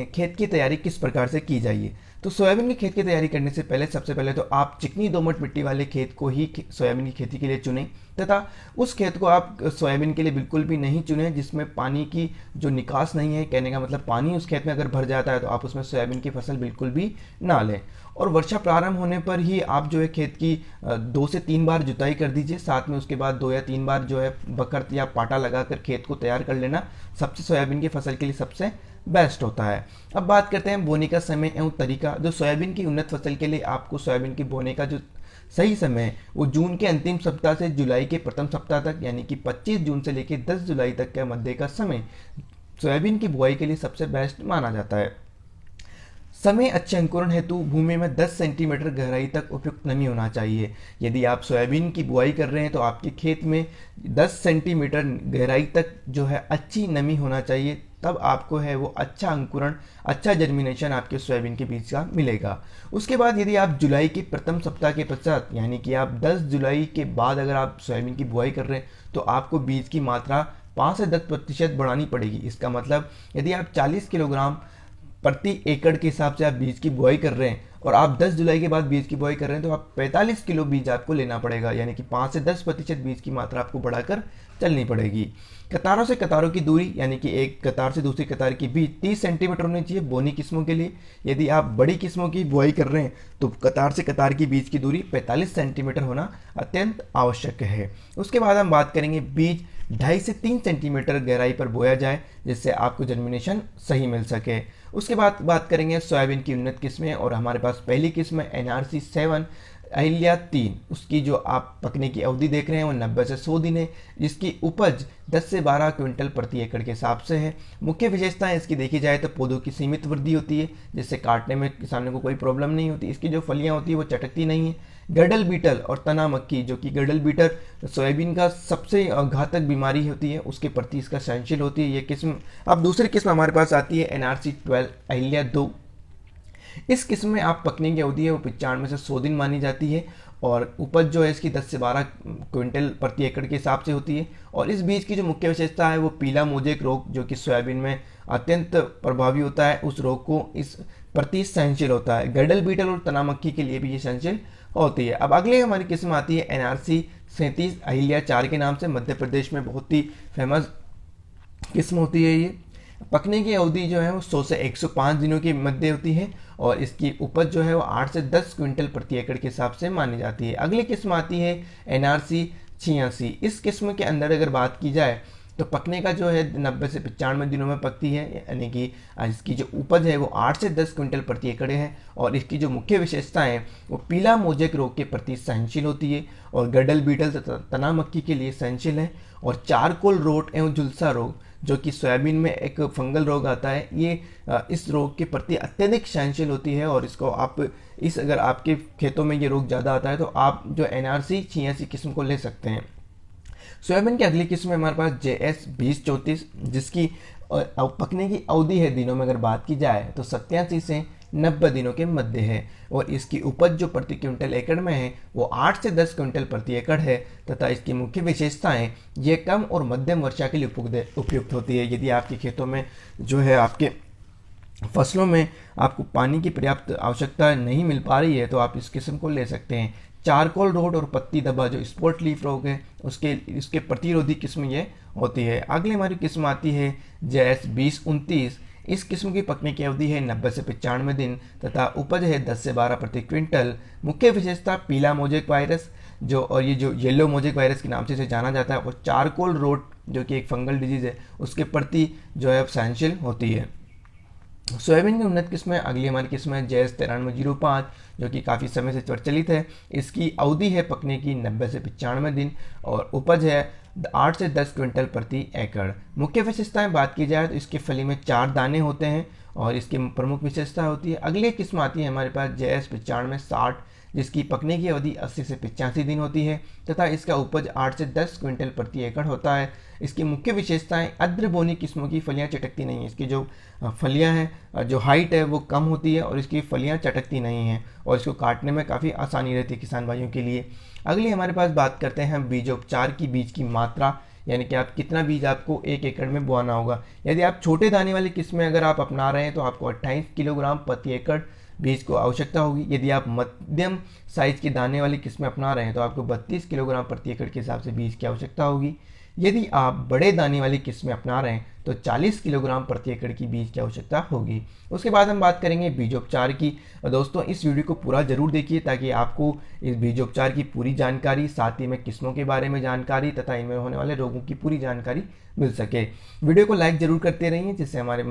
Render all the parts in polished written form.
हैं खेत की तैयारी किस प्रकार से की जाइए। तो सोयाबीन की खेत की तैयारी करने से पहले सबसे पहले तो आप चिकनी दोमट मिट्टी वाले खेत को ही सोयाबीन की खेती के लिए चुनें, तथा उस खेत को आप सोयाबीन के लिए बिल्कुल भी नहीं चुनें जिसमें पानी की जो निकास नहीं है। कहने का मतलब पानी उस खेत में अगर भर जाता है तो आप उसमें सोयाबीन की फसल बिल्कुल भी ना लें। और वर्षा प्रारंभ होने पर ही आप जो है खेत की 2 से 3 बार जुताई कर दीजिए, साथ में उसके बाद 2 या 3 बार जो है बकरत या पाटा लगाकर खेत को तैयार कर लेना सबसे सोयाबीन की फसल के लिए सबसे बेस्ट होता है। अब बात करते हैं बोने का समय एवं तरीका। जो सोयाबीन की उन्नत फसल के लिए आपको सोयाबीन की बोने का जो सही समय है वो जून के अंतिम सप्ताह से जुलाई के प्रथम सप्ताह तक, यानी कि 25 जून से लेकर 10 जुलाई तक के मध्य का समय सोयाबीन की बुआई के लिए सबसे बेस्ट माना जाता है। समय अच्छे अंकुरण हेतु भूमि में 10 सेंटीमीटर गहराई तक उपयुक्त नमी होना चाहिए। यदि आप सोयाबीन की बुआई कर रहे हैं तो आपके खेत में 10 सेंटीमीटर गहराई तक जो है अच्छी नमी होना चाहिए, तब आपको है वो अच्छा अंकुरण, अच्छा जर्मिनेशन आपके सोयाबीन के बीज का मिलेगा। उसके बाद यदि आप जुलाई के प्रथम सप्ताह के पश्चात, यानी कि आप 10 जुलाई के बाद अगर आप सोयाबीन की बुआई कर रहे हैं तो आपको बीज की मात्रा 5 से 10% बढ़ानी पड़ेगी। इसका मतलब यदि आप 40 किलोग्राम प्रति एकड़ के हिसाब से आप बीज की बुआई कर रहे हैं और आप 10 जुलाई के बाद बीज की बुआई कर रहे हैं तो आप 45 किलो बीज आपको लेना पड़ेगा, यानी कि 5 से 10% बीज की मात्रा आपको बढ़ाकर चलनी पड़ेगी। कतारों से कतारों की दूरी, यानी कि एक कतार से दूसरी कतार की बीच 30 सेंटीमीटर होनी चाहिए बोनी किस्मों के लिए। यदि आप बड़ी किस्मों की बुआई कर रहे हैं तो कतार से कतार की बीच की दूरी 45 सेंटीमीटर होना अत्यंत आवश्यक है। उसके बाद हम बात करेंगे बीज 2.5 से 3 सेंटीमीटर गहराई पर बोया जाए जिससे आपको जर्मिनेशन सही मिल सके। उसके बाद बात करेंगे सोयाबीन की उन्नत किस्में, और हमारे पास पहली किस्म है NRC 7 अहिल्या 3। उसकी जो आप पकने की अवधि देख रहे हैं वो 90 से 100 दिन है, जिसकी उपज 10 से 12 क्विंटल प्रति एकड़ के हिसाब से है। मुख्य विशेषताएं इसकी देखी जाए तो पौधों की सीमित वृद्धि होती है जिससे काटने में किसानों को कोई प्रॉब्लम नहीं होती। इसकी जो फलियां होती है वो चटकती नहीं है। गडल बीटल और तना मक्खी, जो कि गडल बीटल सोयाबीन का सबसे घातक बीमारी होती है, उसके प्रति इसका सहनशील होती है ये किस्म। अब दूसरी किस्म हमारे पास आती है NRC 12 अहिल्या 2। इस किस्म में आप पकने की अवधि है वो 95 से 100 दिन मानी जाती है और उपज जो है इसकी 10 से 12 क्विंटल प्रति एकड़ के हिसाब से होती है। और इस बीज की जो मुख्य विशेषता है वो पीला मोजेक रोग, जो कि सोयाबीन में अत्यंत प्रभावी होता है, उस रोग को इस प्रति सहनशील होता है। गडल बीटल और तना मक्खी के लिए भी ये सहनशील होती है। अब अगले हमारी किस्म आती है NRC 37 अहिल्या 4 के नाम से। मध्य प्रदेश में बहुत ही फेमस किस्म होती है ये। पकने की अवधि जो है वो 100 से 105 दिनों के मध्य होती है और इसकी उपज जो है वो 8 से 10 क्विंटल प्रति एकड़ के हिसाब से मानी जाती है। अगली किस्म आती है NRC 86। इस किस्म के अंदर अगर बात की जाए तो पकने का जो है 90 से 95 दिनों में पकती है, यानी कि इसकी जो उपज है वो 8 से 10 क्विंटल प्रति एकड़ है और इसकी जो मुख्य विशेषताएं हैं वो पीला मोजेक रोग के प्रति सहनशील होती है और गडल बीटल तथा तना मक्खी के लिए सहनशील है। और चारकोल रोट एवं झुलसा रोग, जो कि सोयाबीन में एक फंगल रोग आता है, ये इस रोग के प्रति अत्यधिक सहनशील होती है और इसको आप अगर आपके खेतों में ये रोग ज़्यादा आता है तो आप जो NRC 86 किस्म को ले सकते हैं। सोयाबीन की अगली किस्म है हमारे पास JS 2034, जिसकी पकने की अवधि है दिनों में अगर बात की जाए तो 87 से 90 दिनों के मध्य है और इसकी उपज जो प्रति क्विंटल एकड़ में है वो 8 से 10 क्विंटल प्रति एकड़ है तथा इसकी मुख्य विशेषताएं ये कम और मध्यम वर्षा के लिए उपयुक्त होती है। यदि आपके खेतों में जो है आपके फसलों में आपको पानी की पर्याप्त आवश्यकता नहीं मिल पा रही है तो आप इस किस्म को ले सकते हैं। चारकोल रोग और पत्ती धब्बा जो स्पॉट लीफ रोग है उसके प्रतिरोधी किस्म ये होती है। अगली हमारी किस्म आती है JS 2029। इस किस्म की पकने की अवधि है 90 से 95 दिन तथा उपज है 10 से 12 प्रति क्विंटल। मुख्य विशेषता पीला मोजेक वायरस और ये जो येलो मोजेक वायरस के नाम से इसे जाना जाता है और चारकोल रोट जो कि एक फंगल डिजीज है उसके प्रति जो है सहनशील होती है। सोयाबीन की उन्नत किस्म है अगली हमारी किस्म है JS 9305, जो कि काफ़ी समय से प्रचलित है। इसकी अवधि है पकने की 90 से 95 दिन और उपज है 8 से 10 क्विंटल प्रति एकड़। मुख्य विशेषताएं बात की जाए तो इसके फली में 4 दाने होते हैं और इसकी प्रमुख विशेषता होती है। अगली किस्म आती है हमारे पास JS 9560, जिसकी पकने की अवधि 80 से 85 दिन होती है तथा इसका उपज 8 से 10 क्विंटल प्रति एकड़ होता है। इसकी मुख्य विशेषताएं अद्रबोनी किस्मों की फलियां चटकती नहीं है। इसकी जो फलियां हैं, जो हाइट है वो कम होती है और इसकी फलियां चटकती नहीं हैं और इसको काटने में काफ़ी आसानी रहती है किसान भाइयों के लिए। अगली हमारे पास बात करते हैं बीजोपचार की, बीज की मात्रा यानी कि आप कितना बीज आपको 1 एकड़ में बोआना होगा। यदि आप छोटे दाने वाली किस्में अगर आप अपना रहे हैं तो आपको 28 किलोग्राम प्रति एकड़ बीज को आवश्यकता होगी। यदि आप मध्यम साइज के दाने वाली किस्में अपना रहे हैं तो आपको 32 किलोग्राम प्रति एकड़ के हिसाब से बीज की आवश्यकता होगी। यदि आप बड़े दाने वाली किस्में अपना रहे हैं तो 40 किलोग्राम प्रति एकड़ की बीज की आवश्यकता होगी। उसके बाद हम बात करेंगे बीजोपचार की। दोस्तों इस वीडियो को पूरा जरूर देखिए ताकि आपको इस बीजोपचार की पूरी जानकारी, साथ ही में किस्मों के बारे में जानकारी तथा इनमें होने वाले रोगों की पूरी जानकारी मिल सके। वीडियो को लाइक जरूर करते रहिए जिससे हमारे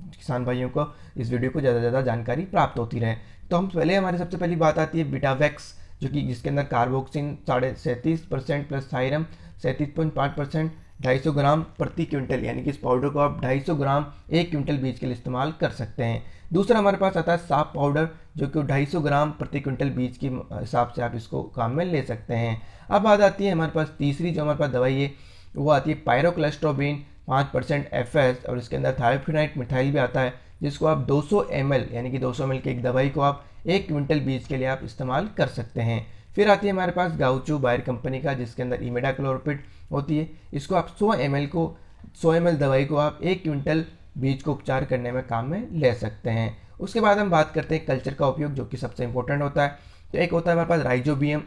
किसान भाइयों को इस वीडियो को ज़्यादा से ज़्यादा जानकारी प्राप्त होती रहे। तो हम हमारी सबसे पहली बात आती है बीटावैक्स, जो कि जिसके अंदर कार्बोक्सिन 37% प्लस थायरम 37.5%, 250 ग्राम प्रति क्विंटल, यानी कि इस पाउडर को आप 250 ग्राम 1 क्विंटल बीज के लिए इस्तेमाल कर सकते हैं। दूसरा हमारे पास आता है साफ पाउडर, जो कि 250 ग्राम प्रति क्विंटल बीज के हिसाब से आप इसको काम में ले सकते हैं। अब बात आती है हमारे पास तीसरी जो हमारे पास दवाई है वो आती है पायरोक्लस्ट्रोबिन 5% FS, और इसके अंदर थायोफिनाइट मिथाइल भी आता है, जिसको आप 200 ml यानी कि 200 ml की एक दवाई को आप 1 क्विंटल बीज के लिए आप इस्तेमाल कर सकते हैं। फिर आती है हमारे पास गाउचू बायर कंपनी का, जिसके अंदर इमिडाक्लोपिड होती है। इसको आप 100 ml दवाई को आप 1 क्विंटल बीज को उपचार करने में काम में ले सकते हैं। उसके बाद हम बात करते हैं कल्चर का उपयोग, जो कि सबसे इंपॉर्टेंट होता है। तो एक होता है हमारे पास राइजोबियम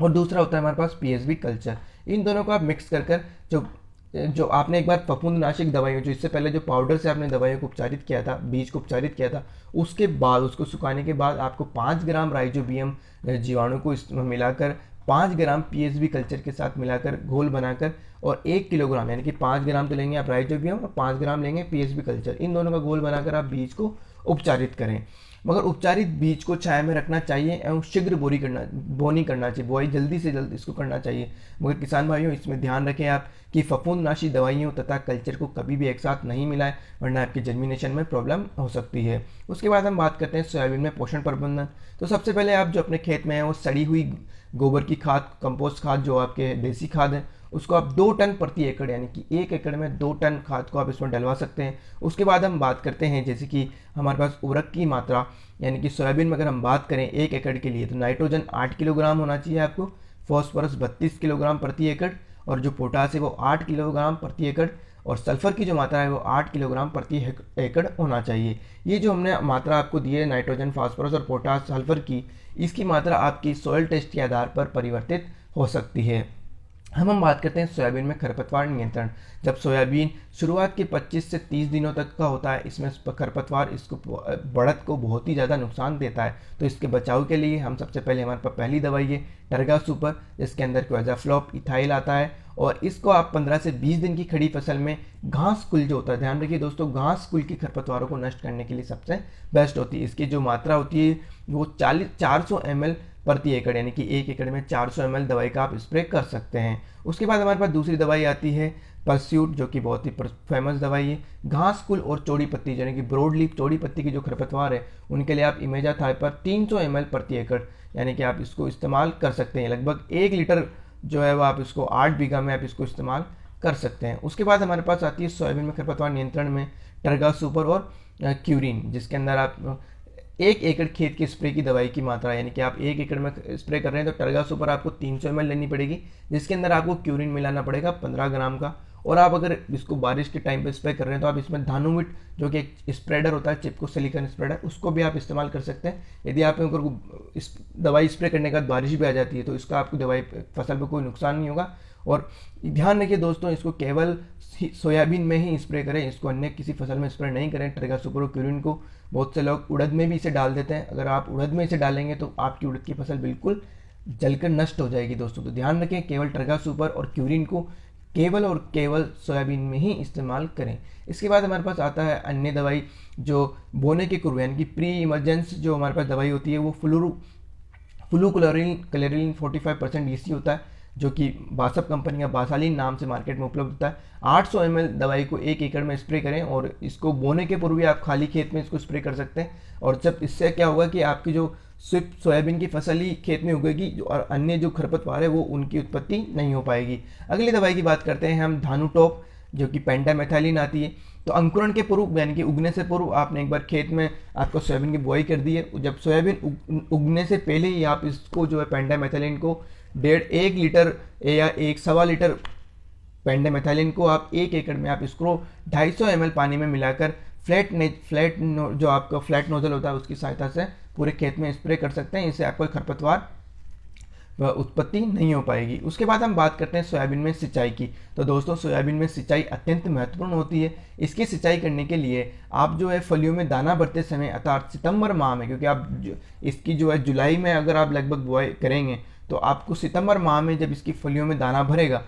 और दूसरा होता है हमारे पास PSB कल्चर। इन दोनों को आप मिक्स कर जो आपने एक बार फफूंदनाशक दवाइयों, जो इससे पहले जो पाउडर से आपने दवाइयों को उपचारित किया था, बीज को उपचारित किया था, उसके बाद उसको सुखाने के बाद आपको 5 ग्राम राइजोबियम जीवाणु को मिलाकर 5 ग्राम PSB कल्चर के साथ मिलाकर घोल बनाकर और 1 किलोग्राम, यानी कि 5 ग्राम तो लेंगे आप राइजोबियम और 5 ग्राम लेंगे PSB कल्चर, इन दोनों का घोल बनाकर आप बीज को उपचारित करें। मगर उपचारित बीज को छाया में रखना चाहिए एवं शीघ्र बोनी करना चाहिए, बुआई जल्दी से जल्द इसको करना चाहिए। मगर किसान भाइयों इसमें ध्यान रखें आप कि फफूंदनाशी दवाइयों तथा कल्चर को कभी भी एक साथ नहीं मिलाएं, वरना आपके जर्मिनेशन में प्रॉब्लम हो सकती है। उसके बाद हम बात करते हैं सोयाबीन में पोषण प्रबंधन। तो सबसे पहले आप जो अपने खेत में है वो सड़ी हुई गोबर की खाद, कंपोस्ट खाद, जो आपके देसी खाद है, उसको आप 2 टन प्रति एकड़, यानी कि 1 एकड़ में 2 टन खाद को आप इसमें डलवा सकते हैं। उसके बाद हम बात करते हैं जैसे कि हमारे पास उर्वरक की मात्रा, यानी कि सोयाबीन में अगर हम बात करें 1 एकड़ के लिए तो नाइट्रोजन 8 किलोग्राम होना चाहिए आपको, फॉस्फोरस 32 किलोग्राम प्रति एकड़, और जो पोटास है वो 8 किलोग्राम प्रति एकड़, और सल्फर की जो मात्रा है वो 8 किलोग्राम प्रति एकड़ होना चाहिए। ये जो हमने मात्रा आपको दी है नाइट्रोजन, फास्फोरस और पोटास, सल्फर की, इसकी मात्रा आपकी सॉइल टेस्ट के आधार पर परिवर्तित हो सकती है। हम बात करते हैं सोयाबीन में खरपतवार नियंत्रण। जब सोयाबीन शुरुआत के 25 से 30 दिनों तक का होता है, इसमें खरपतवार इसको बढ़त को बहुत ही ज़्यादा नुकसान देता है। तो इसके बचाव के लिए हम सबसे पहले हमारे पास पहली दवाई है टर्गा सुपर, जिसके अंदर क्वाजाफ्लॉप इथाइल आता है, और इसको आप 15 से 20 दिन की खड़ी फसल में घास कुल जो होता है, ध्यान रखिए दोस्तों, घास कुल की खरपतवारों को नष्ट करने के लिए सबसे बेस्ट होती है। इसकी जो मात्रा होती है वो 400 ml प्रति एकड़, यानी कि 1 एकड़ में 400 ml दवाई का आप स्प्रे कर सकते हैं। उसके बाद हमारे पास दूसरी दवाई आती है परस्यूट, जो कि बहुत ही फेमस दवाई है। घास कुल और चौड़ी पत्ती, यानी कि ब्रॉड लीफ चौड़ी पत्ती की जो खरपतवार है, उनके लिए आप इमेजाथाइपर 300 ml प्रति एकड़, यानी कि आप इसको इस्तेमाल कर सकते हैं। लगभग 1 लीटर जो है वो आप इसको 8 बीघा में आप इसको इस्तेमाल कर सकते हैं। उसके बाद हमारे पास आती है सोयाबीन में खरपतवार नियंत्रण में टर्गा सुपर और क्यूरिन, जिसके अंदर आप 1 एकड़ खेत की स्प्रे की दवाई की मात्रा, यानी कि आप 1 एकड़ में स्प्रे कर रहे हैं तो टर्गा सुपर आपको 300 ml लेनी पड़ेगी, जिसके अंदर आपको क्यूरिन मिलाना पड़ेगा 15 ग्राम का। और आप अगर इसको बारिश के टाइम पे स्प्रे कर रहे हैं तो आप इसमें धानुमिट, जो कि एक स्प्रेडर होता है, चिपको सिलिकॉन स्प्रेडर, उसको भी आप इस्तेमाल कर सकते हैं। यदि आप इस दवाई स्प्रे करने के बाद बारिश भी आ जाती है तो इसका आपको दवाई फसल पर कोई नुकसान नहीं होगा। और ध्यान रखिए दोस्तों, इसको केवल सोयाबीन में ही स्प्रे करें, इसको अन्य किसी फसल में स्प्रे नहीं करें। टर्गा सुपर और क्यूरिन को बहुत से लोग उड़द में भी इसे डाल देते हैं, अगर आप उड़द में इसे डालेंगे तो आपकी उड़द की फसल बिल्कुल जलकर नष्ट हो जाएगी दोस्तों। तो ध्यान रखें, केवल टर्गा सुपर और क्यूरिन को केवल और केवल सोयाबीन में ही इस्तेमाल करें। इसके बाद हमारे पास आता है अन्य दवाई, जो बोने के पूर्व, यानी कि प्री इमरजेंस जो हमारे पास दवाई होती है वो फ्लूक्लोरिन 45% EC होता है, जो कि बासप कंपनी का बासालिन नाम से मार्केट में उपलब्ध होता है। 800 ml दवाई को 1 एकड़ में स्प्रे करें, और इसको बोने के पूर्व भी आप खाली खेत में इसको स्प्रे कर सकते हैं। और जब इससे क्या होगा कि आपकी जो सिर्फ सोयाबीन की फसल ही खेत में उगेगी, और अन्य जो खरपतवार है वो उनकी उत्पत्ति नहीं हो पाएगी। अगली दवाई की बात करते हैं हम धानुटॉप, जो कि पेंटामेथाइलिन आती है। तो अंकुरण के पूर्व, यानी कि उगने से पूर्व आपने एक बार खेत में आपको सोयाबीन की बुआई कर दी है, जब सोयाबीन उगने से पहले ही आप इसको जो है पेंटामेथाइलिन को 1.5 लीटर या 1 सवा लीटर पेंडामेथाइलिन को आप 1 एकड़ में आप इसको 250 ml पानी में मिलाकर जो आपका फ्लैट नोजल होता है उसकी सहायता से पूरे खेत में स्प्रे कर सकते हैं। इससे आपको खरपतवार उत्पत्ति नहीं हो पाएगी। उसके बाद हम बात करते हैं सोयाबीन में सिंचाई की। तो दोस्तों, सोयाबीन में सिंचाई अत्यंत महत्वपूर्ण होती है। इसकी सिंचाई करने के लिए आप जो है फलियों में दाना भरते समय अर्थात सितंबर माह में, क्योंकि आप इसकी जो है जुलाई में अगर आप लगभग बुआई करेंगे तो आपको सितंबर माह में जब इसकी फलियों में दाना भरेगा